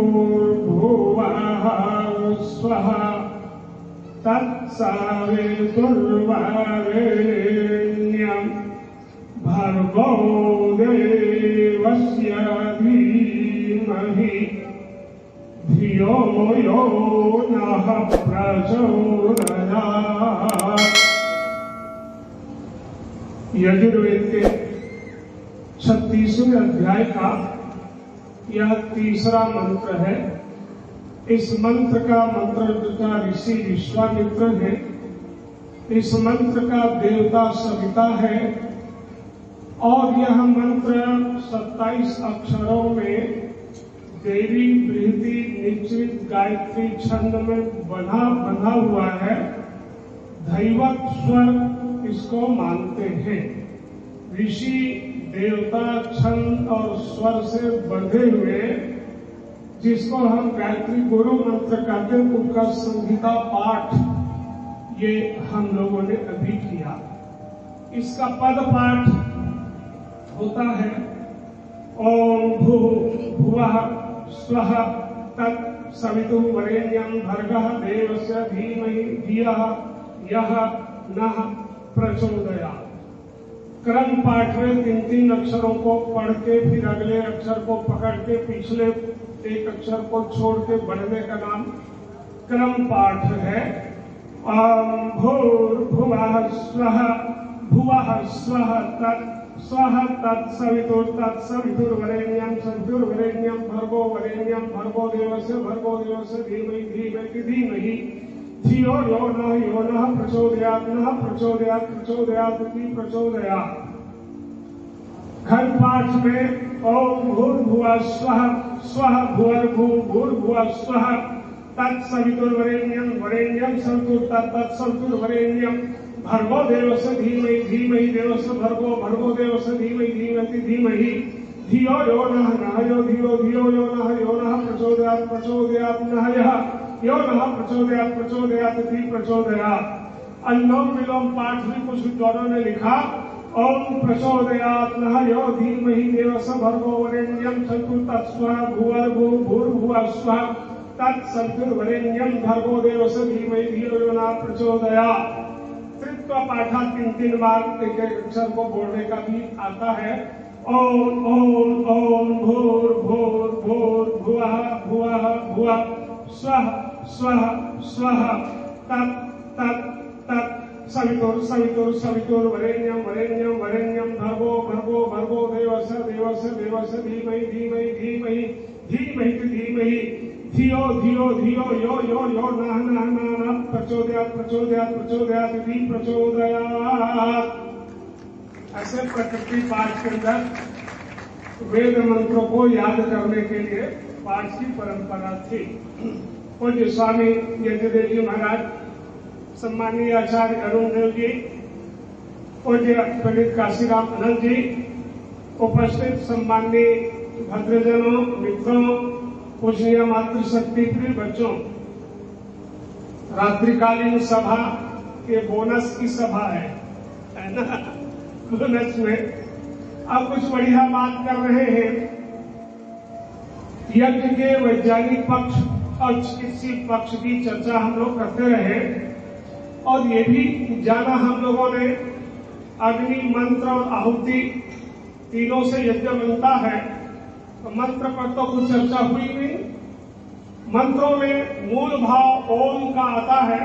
भूर्भुवः स्वः तत्सवितुर्वरेण्यं भर्गो देवस्य धीमहि धियो यो नः प्रचोदयात्। यजुर्वेद के 36वें अध्याय का यह तीसरा मंत्र है। इस मंत्र का मंत्रता ऋषि विश्वामित्र है। इस मंत्र का देवता सविता है और यह मंत्र 27 अक्षरों में देवी बृहति निश्चित गायत्री छंद में बंधा हुआ है। दैवत स्वर इसको मानते हैं। ऋषि देवता छंद और स्वर से बंधे हुए जिसको हम गायत्री गुरु मंत्र कहते हैं, उनका संहिता पाठ ये हम लोगों ने अभी किया। इसका पद पाठ होता है ओम भूर्भुवः स्वः तत्सवितुर्वरेण्यं भर्गः देवस्य धीमहि धियः यः नः प्रचोदयात्। क्रम पाठ में 3-3 अक्षरों को पढ़ के फिर अगले अक्षर को पकड़ के पिछले एक अक्षर को छोड़ के बढ़ने का नाम क्रम पाठ है। भूर्भुवः स्वः भुवः स्वः स्वः तत्सवितुर्वरेण्यं सवितुर्वरेण्यं भर्गो देवस्य धीमहि धियो यो नः प्रचोदयात् घर पाठ में ओम भूर्भुवः स्वः भूर्भुवः स्वः तत्सवितुर्वरेण्यं तत्सवितुर्वरेण्यं भर्गो देवस्य धीमहि देवस्य भर्गो देवस्य धीमहि धियो यो नः धियो यो नः प्रचोदयात् नः यो नः प्रचोदयात्। अनुलोम विलोम पाठ भी कुछ विद्वानों ने लिखा ओम प्रचोदयात् नः यो धीमहि देवस्य भर्गो वरेण्यं भूर्भुवः स्वः तत्सवितुर्वरेण्यं भर्गो देवस्य धीमहि धियो यो नः प्रचोदयात्। त्रित्व पाठा 3-3 बार एक अक्षर को बोलने का भी आता है। ओम भूर्भुवः स्वः सवितुर्वरेण्यं भर्गो देवस्य धीमहि धियो यो नः प्रचोदयात् ऐसे प्रकृति पाठ के अंदर वेद मंत्रों को याद करने के लिए पाठ की परंपरा थी। पूज्य स्वामी यज्ञदेव जी महाराज, सम्मानीय आचार्य अरुण देव जी, पूज्य पंडित काशीराम अनंत जी, उपस्थित सम्मानीय भद्रजनों, मित्रों, पूजनीय मातृशक्ति प्रिय बच्चों, रात्रिकालीन सभा के बोनस की सभा है ना। बोनस में अब कुछ बढ़िया बात कर रहे हैं। यज्ञ के वैज्ञानिक पक्ष और चिकित्सीय पक्ष की चर्चा हम लोग करते रहे और ये भी जाना हम लोगों ने अग्नि, मंत्र और आहुति तीनों से यज्ञ बनता है। तो मंत्र पर तो कुछ चर्चा हुई नहीं। मंत्रों में मूल भाव ओम का आता है।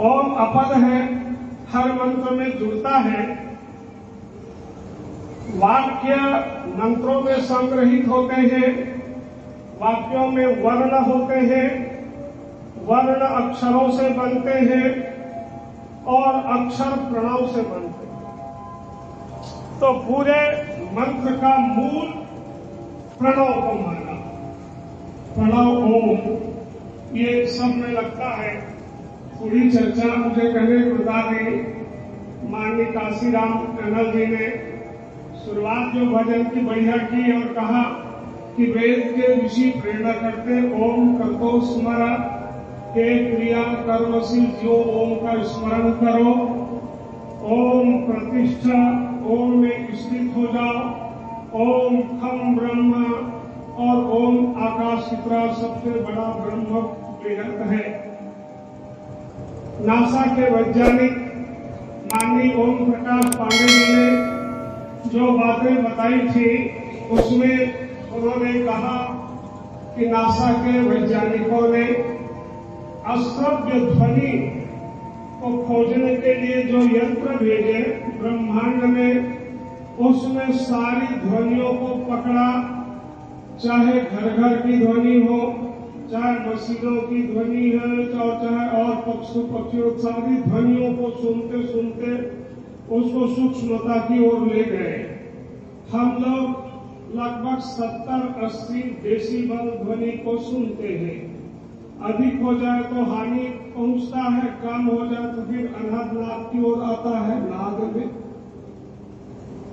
ओम अपद है, हर मंत्र में जुड़ता है। वाक्य मंत्रों में संग्रहित होते हैं, वाक्यों में वर्ण होते हैं, वर्ण अक्षरों से बनते हैं और अक्षर प्रणव से बनते हैं। तो पूरे मंत्र का मूल प्रणव को माना। प्रणव ओम ये सब में लगता है। पूरी चर्चा मुझे कहने बता दी माननीय काशीराम अनंत जी ने। शुरुआत जो भजन की बढ़िया की और कहा कि वेद के ऋषि प्रेरणा करते ओम करतो स्मरा के क्रिया कर्मशील जीवो ओम का स्मरण करो। ओम प्रतिष्ठा, ओम में स्थित हो जाओ। ओम खम ब्रह्म और ओम आकाश की तरह सबसे बड़ा ब्रह्म बेहद है। नासा के वैज्ञानिक माननीय ओम प्रकाश पांडे जी ने जो बातें बताई थी उसमें उन्होंने कहा कि नासा के वैज्ञानिकों ने अश्रव्य ध्वनि को खोजने के लिए जो यंत्र भेजे ब्रह्मांड में, उसमें सारी ध्वनियों को पकड़ा, चाहे घर घर की ध्वनि हो, चाहे मशीनों की ध्वनि है, चाहे और पक्षियों, सारी ध्वनियों को सुनते सुनते उसको सूक्ष्मता की ओर ले गए। हम लोग लगभग 70-80 डेसिबल ध्वनि को सुनते हैं। अधिक हो जाए तो हानि पहुंचता है, कम हो जाए तो फिर अनहद लाभ की ओर आता है नाद में।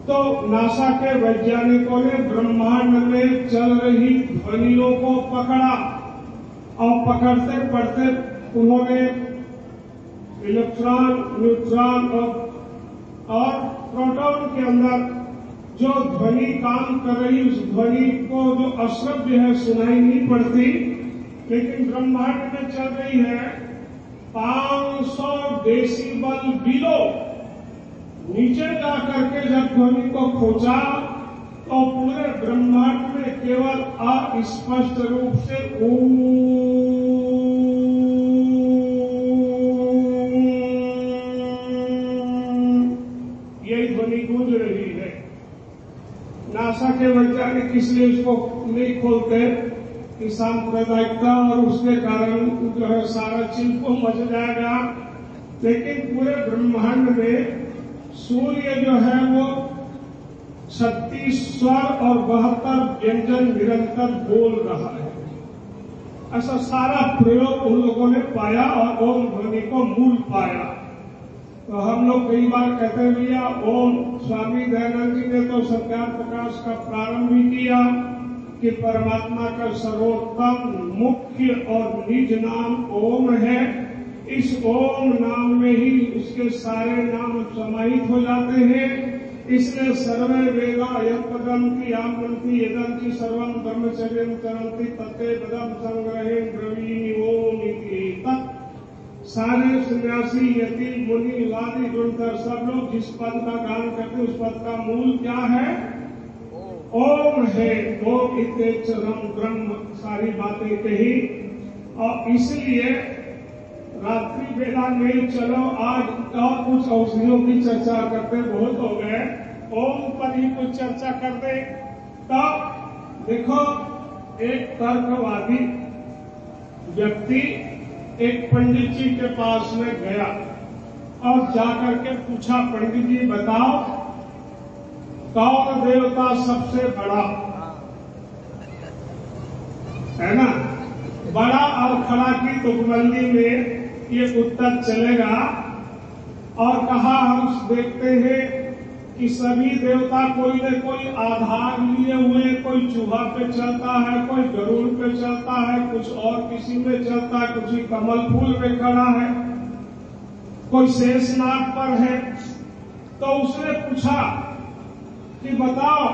तो नासा के वैज्ञानिकों ने ब्रह्मांड में चल रही ध्वनियों को पकड़ा और पकड़ते पढ़ते उन्होंने इलेक्ट्रॉन, न्यूट्रॉन और प्रोटॉन के अंदर जो ध्वनि काम कर रही, उस ध्वनि को जो अश्रव्य है, सुनाई नहीं पड़ती, लेकिन ब्रह्मांड में चल रही है 500 डेसिबल बिलो। नीचे जा करके जब ध्वनि को खोजा तो पूरे ब्रह्मांड में केवल अस्पष्ट रूप से ओम यही ध्वनि गूंज रही है। नासा के वैज्ञानिक इसलिए इसको नहीं खोलते कि सांप्रदायिकता और उसके कारण जो है सारा चीज को मच जाएगा, लेकिन पूरे ब्रह्मांड में सूर्य जो है वो 36 स्वर और 72 व्यंजन निरंतर बोल रहा है। ऐसा सारा प्रयोग उन लोगों ने पाया और ओम ध्वनि को मूल पाया। तो हम लोग कई बार कहते हैं भैया ओम, स्वामी दयानंद जी ने तो सत्यार्थ प्रकाश का प्रारंभ भी किया कि परमात्मा का सर्वोत्तम, मुख्य और निज नाम ओम है। इस ओम नाम में ही उसके सारे नाम समाहित हो जाते हैं। इसलिए सर्वे वेदा यत्पदन्ति यामन्ति यदन्ति सर्वं ब्रह्मचर्यं चरन्ति तत्ते पदं संग्रहे ब्रवीमि ओम इति तत्। सारे सन्यासी, यति, मुनि, वादी, गुणधर सब लोग जिस पद का गान करते उस पद का मूल क्या है? ओम है। ओम इत्यक्षरम ब्रह्म, सारी बातें कही। और इसलिए रात्रि वेला में चलो आज और कुछ औषधियों की चर्चा करते, बहुत हो गए, ओम पर ही कुछ चर्चा कर दे। तब देखो, एक तर्कवादी व्यक्ति एक पंडित जी के पास में गया और जाकर के पूछा, पंडित जी बताओ कौन देवता सबसे बड़ा है ना? बड़ा और खड़ा की तुकबंदी में ये उत्तर चलेगा। और कहा हम देखते हैं कि सभी देवता कोई न कोई आधार लिए हुए, कोई चूहा पे चलता है, कोई गरुड़ पे चलता है, कुछ और किसी में चलता है, कुछ ही कमल फूल पे खड़ा है, कोई शेषनाग पर है। तो उसने पूछा कि बताओ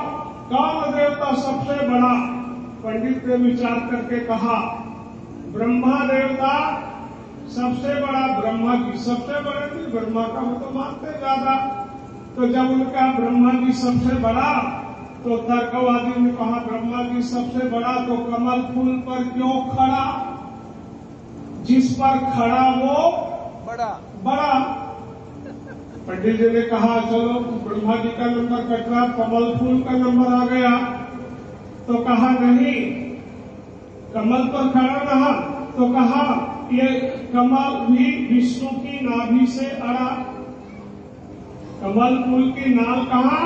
कौन देवता सबसे बड़ा? पंडित ने विचार करके कहा ब्रह्मा देवता सबसे बड़ा। ब्रह्मा जी सबसे बड़े थे, ब्रह्मा का वो तो मानते ज्यादा। तो जब उनका ब्रह्मा जी सबसे बड़ा, तो तर्कवादी ने कहा ब्रह्मा जी सबसे बड़ा तो कमल फूल पर क्यों खड़ा? जिस पर खड़ा वो बड़ा। पंडित जी ने कहा चलो ब्रह्मा जी का नंबर कट रहा, कमल फूल का नंबर आ गया। तो कहा नहीं, कमल पर खड़ा रहा। तो कहा ये कमल भी विष्णु की नाभि से अड़ा। कमल फूल की नाल कहा?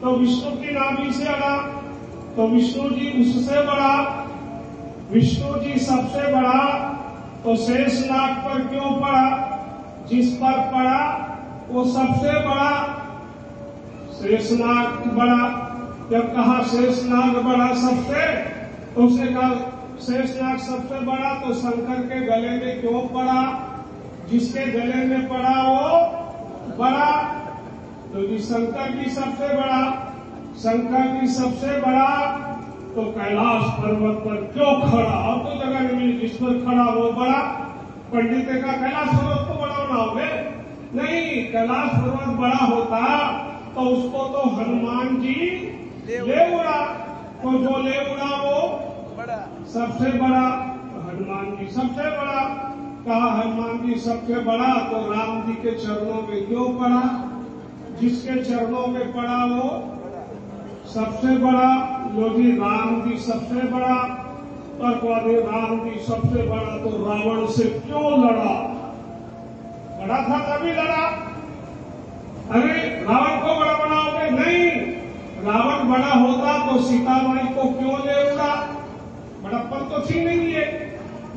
तो विष्णु की नाभि से अड़ा। तो विष्णु जी उससे बड़ा, विष्णु जी सबसे बड़ा, तो शेषनाग पर क्यों पड़ा? जिस पर पड़ा वो सबसे बड़ा, शेषनाग बड़ा। जब कहा शेषनाग बड़ा सबसे, तो उसने कहा शेषनाग सबसे बड़ा, तो शंकर के गले में क्यों पड़ा? जिसके गले में पड़ा वो बड़ा। तो जी शंकर जी सबसे बड़ा, शंकर जी सबसे बड़ा, तो कैलाश पर्वत पर क्यों खड़ा? और तो जगह नहीं मिली, जिस पर खड़ा वो बड़ा। पंडित ने कहा कैलाश पर्वत को बड़ा बनाओगे? नहीं, कैलाश पर्वत बड़ा होता तो उसको तो हनुमान जी ले उड़ा, तो जो ले उड़ा वो बड़ा, सबसे बड़ा। तो हनुमान जी सबसे बड़ा, कहा हनुमान जी सबसे बड़ा, तो राम जी के चरणों में क्यों पड़ा? जिसके चरणों में पड़ा वो सबसे बड़ा। लो जी राम जी सबसे बड़ा, तर्कवादी राम जी सबसे बड़ा, तो रावण से क्यों लड़ा? बड़ा था तभी लड़ा। अरे रावण को बड़ा बनाओगे? नहीं, रावण बड़ा होता तो सीता माई को क्यों ले उड़ा? बड़प्पन तो थी नहीं है,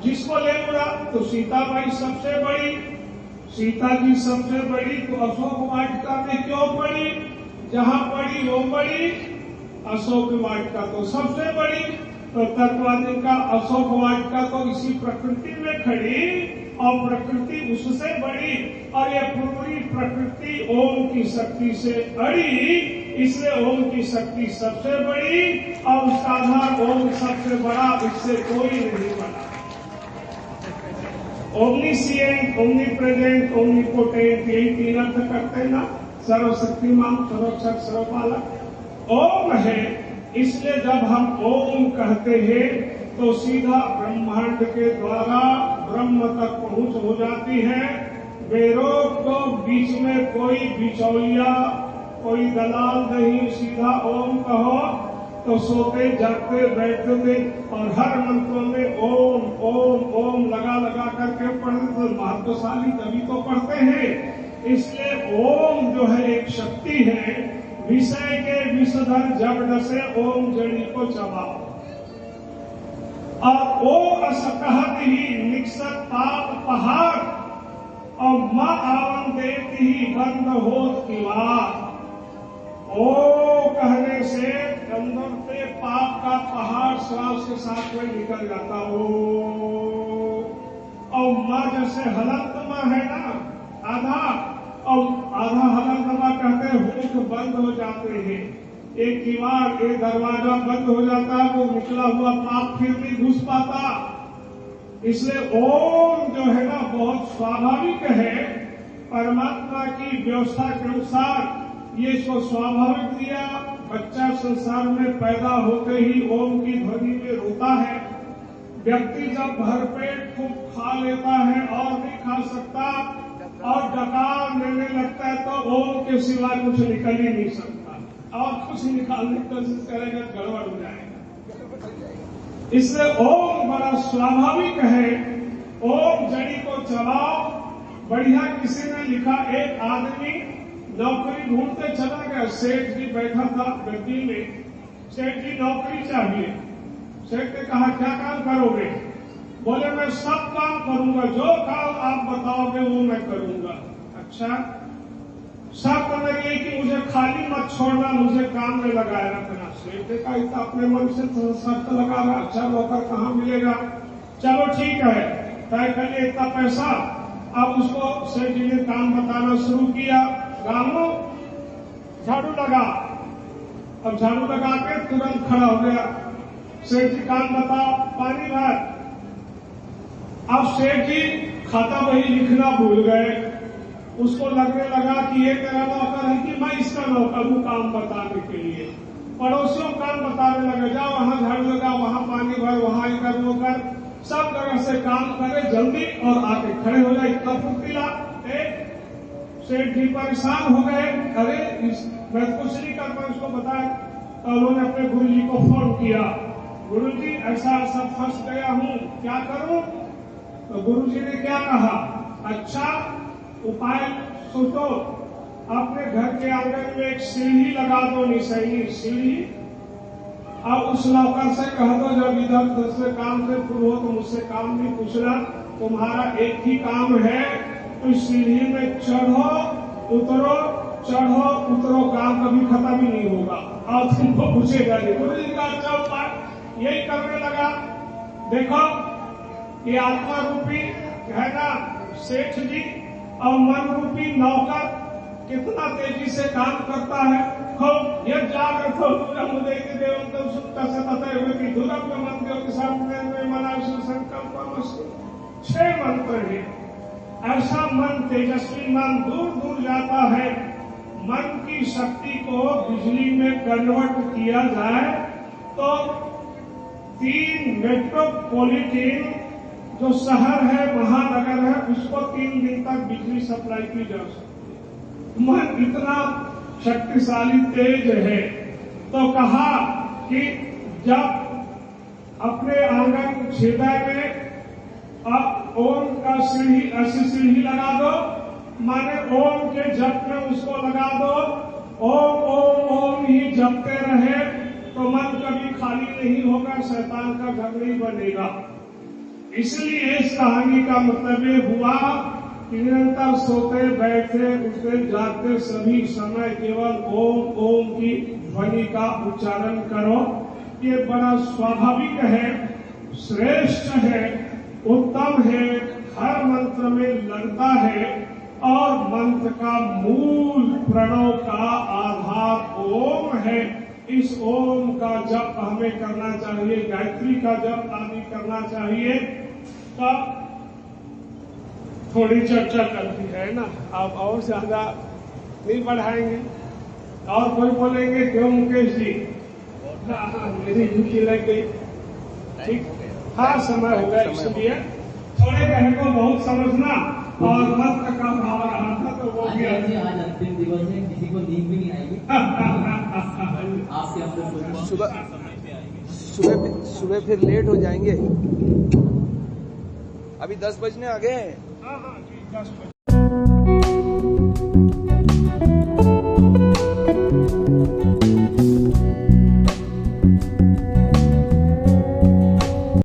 जिसको ले उड़ा। तो सीता माई सबसे बड़ी, सीता जी सबसे बड़ी, तो अशोक वाटिका में क्यों पड़ी? जहां पड़ी वो बड़ी, अशोक वाटिका तो सबसे बड़ी। तो तत्ववादी का अशोक वाटिका तो इसी प्रकृति में खड़ी और प्रकृति उससे बड़ी, और ये पूरी प्रकृति ओम की शक्ति से अड़ी, इसलिए ओम की शक्ति सबसे बड़ी और उसका आधार ओम सबसे बड़ा, इससे कोई नहीं बड़ा। ओमनीसिएंट, ओमनीप्रेजेंट, ओमनीपोटेंट, यही तीन अर्थ करते हैं ना, सर्वशक्तिमान, सर्वक्षक, सर्वपालक। ओम है, इसलिए जब हम ओम कहते हैं तो सीधा ब्रह्मांड के द्वारा ब्रह्म तक पहुंच हो जाती है। बेरोक तो बीच में कोई बिचौलिया, कोई दलाल नहीं, सीधा ओम कहो तो सोते जागते बैठते और हर मंत्रों में ओम ओम ओम लगा लगा करके पढ़ते, तो महत्वशाली तभी तो पढ़ते हैं। इसलिए ओम जो है एक शक्ति है, विषय के विषधर जब डसे ओम जड़ी को चबाओ, और ओ असकहत ही निकसत पाप पहाड़, और माँ आवन देती ही बंद होत किवाड़। ओ कहने से अंदर से पाप का पहाड़ श्वास के साथ में निकल जाता हो। और माँ जैसे हलंतमा है ना आधा, और आधा हलंतमा कहते हैं मुख बंद हो जाते हैं, एक किवाड़, एक दरवाजा बंद हो जाता है, वो निकला हुआ पाप फिर नहीं घुस पाता। इसलिए ओम जो है ना बहुत स्वाभाविक है, परमात्मा की व्यवस्था के अनुसार ये इसको स्वाभाविक दिया। बच्चा संसार में पैदा होते ही ओम की ध्वनि में रोता है। व्यक्ति जब भरपेट खूब खा लेता है और नहीं खा सकता और डकार लेने लगता है तो ओम के सिवा कुछ निकल ही नहीं सकता, और कुछ निकालने की कोशिश करेगा गड़बड़ हो जाएगा। इसलिए ओम बड़ा स्वाभाविक है। ओम जड़ी को चलाओ। बढ़िया किसी ने लिखा, एक आदमी नौकरी ढूंढते चला गया, सेठ जी बैठा था गद्दी में, सेठ जी नौकरी चाहिए। सेठ ने कहा क्या काम करोगे? बोले मैं सब काम करूंगा, जो काम आप बताओगे वो मैं करूंगा। अच्छा, शर्त मेरी कि मुझे खाली मत छोड़ना, मुझे काम में लगाए रखना। सेठ ने कहा इतना अपने मन से शर्त लगा रहा, अच्छा नौकर कहाँ मिलेगा? चलो ठीक है, तय कर लिए इतना पैसा। अब उसको सेठ जी ने काम बताना शुरू किया। रामू झाड़ू लगा। अब झाड़ू लगा के तुरंत खड़ा हो गया। सेठ जी काम बताओ, पानी भर। अब सेठ जी खाता वही लिखना भूल गए। उसको लगने लगा कि ये मेरा नौकर है कि मैं इसका नौकर हूं काम बताने के लिए। पड़ोसियों काम बताने लगे, जाओ वहां झाड़ू लगा, वहां पानी भर, वहां इधर वो कर, सब जगह से काम करे जल्दी और आके खड़े हो जाए। इतना फुर्तीला। सेठ जी परेशान हो गए, अरे मैं कुछ नहीं कर पाया, उसको बताया। तो उन्होंने अपने गुरु जी को फोन किया, गुरु जी ऐसा ऐसा फंस गया हूं, क्या करूं? तो गुरु जी ने क्या कहा, अच्छा उपाय सोचो, अपने घर के आंगन में एक सीढ़ी लगा दो, निशानी सीढ़ी। अब उस नौकर से कह दो जब इधर दूसरे काम से शुरू हो तो मुझसे काम नहीं पूछना, तुम्हारा एक ही काम है, तो सीढ़ी में चढ़ो उतरो, चढ़ो उतरो, काम कभी खत्म ही नहीं होगा और तुमको पूछेगा नहीं। गुरु जी का अच्छा उपाय यही करने लगा। देखो ये आत्मा रूपी है ना सेठ जी और मन रूपी नौकर कितना तेजी से काम करता है। खूब ये जागृत हो मुदे के देवंतम सुप्त सतत हुए दुर्लभ मंत्रों के सामने में मना संकल्प 6 मंत्र है। ऐसा मन तेजस्वी मन दूर दूर जाता है। मन की शक्ति को बिजली में कन्वर्ट किया जाए तो 3 मेट्रोपॉलिटन जो शहर है महानगर है उसको 3 दिन तक बिजली सप्लाई की जा सकती है। मन इतना शक्तिशाली तेज है। तो कहा कि जब अपने आंगन छेदा में आप ओम का सीढ़ी ऐसी सीढ़ी लगा दो, माने ओम के जप में उसको लगा दो, ओम ओम ओम ही जपते रहे तो मन कभी खाली नहीं होगा, शैतान का घर नहीं बनेगा। इसलिए इस कहानी का मतलब ये हुआ कि निरंतर सोते बैठते उठते जागते सभी समय केवल ओम ओम की ध्वनि का उच्चारण करो। ये बड़ा स्वाभाविक है, श्रेष्ठ है, उत्तम है, हर मंत्र में लगता है और मंत्र का मूल प्रणव का आधार ओम है। इस ओम का जप हमें करना चाहिए, गायत्री का जप आदि करना चाहिए। तब थोड़ी चर्चा करती है ना, आप और ज्यादा नहीं बढ़ाएंगे। और कोई बोलेंगे क्यों मुकेश जी? मेरी ड्यूटी लग गई। ठीक, हाँ समय हो गया, इसलिए थोड़े कहने को बहुत समझना और मंत्र का भाव रहा था तो वो भी आज अंतिम दिवस है, किसी को नींद भी नहीं आएगी। आपके अंदर सुबह फिर लेट हो जाएंगे। अभी 10 बजने आ गए हैं। हाँ 10 बजे।